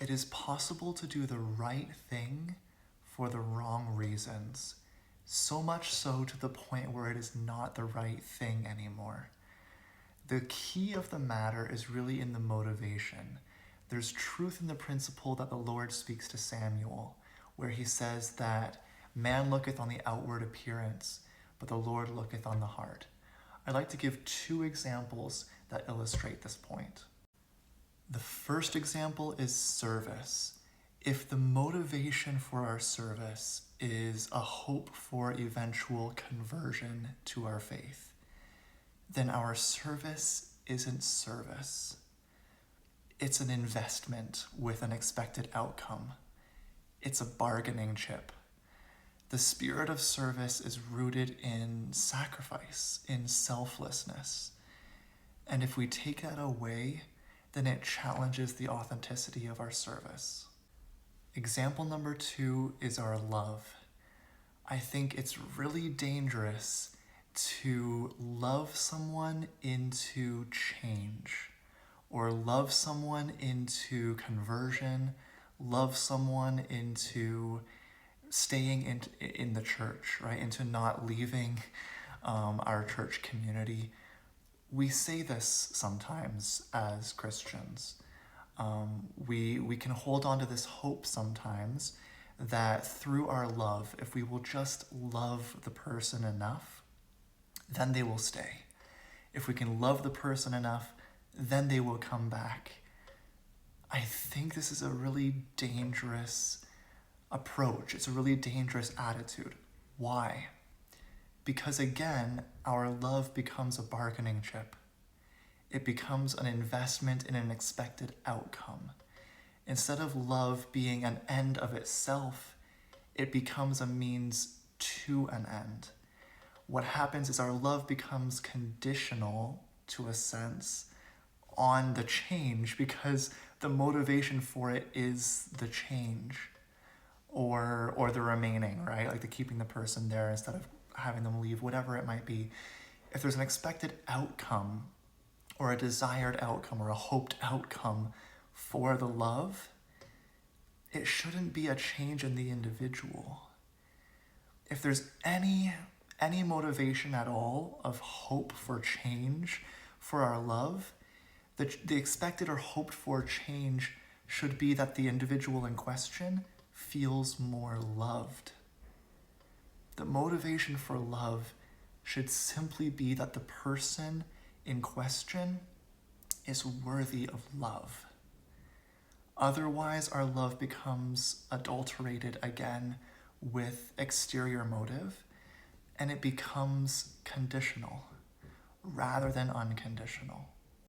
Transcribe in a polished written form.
It is possible to do the right thing for the wrong reasons, so much so to the point where it is not the right thing anymore. The key of the matter is really in the motivation. There's truth in the principle that the Lord speaks to Samuel, where he says that man looketh on the outward appearance, but the Lord looketh on the heart. I'd like to give two examples that illustrate this point. The first example is service. If the motivation for our service is a hope for eventual conversion to our faith, then our service isn't service. It's an investment with an expected outcome. It's a bargaining chip. The spirit of service is rooted in sacrifice, in selflessness. And if we take that away, then it challenges the authenticity of our service. Example number 2 is our love. I think it's really dangerous to love someone into change, or love someone into conversion, love someone into staying in the church, right? Into not leaving our church community. We say this sometimes as Christians. We can hold on to this hope sometimes that through our love, if we will just love the person enough, then they will stay. If we can love the person enough, then they will come back. I think this is a really dangerous approach. It's a really dangerous attitude. Why? Because again, our love becomes a bargaining chip. It becomes an investment in an expected outcome. Instead of love being an end of itself, it becomes a means to an end. What happens is our love becomes conditional, to a sense, on the change, because the motivation for it is the change or the remaining, right? Like the keeping the person there instead of having them leave, whatever it might be. If there's an expected outcome or a desired outcome or a hoped outcome for the love, it shouldn't be a change in the individual. If there's any motivation at all of hope for change for our love, the expected or hoped for change should be that the individual in question feels more loved. The motivation for love should simply be that the person in question is worthy of love. Otherwise, our love becomes adulterated again with exterior motive, and it becomes conditional rather than unconditional.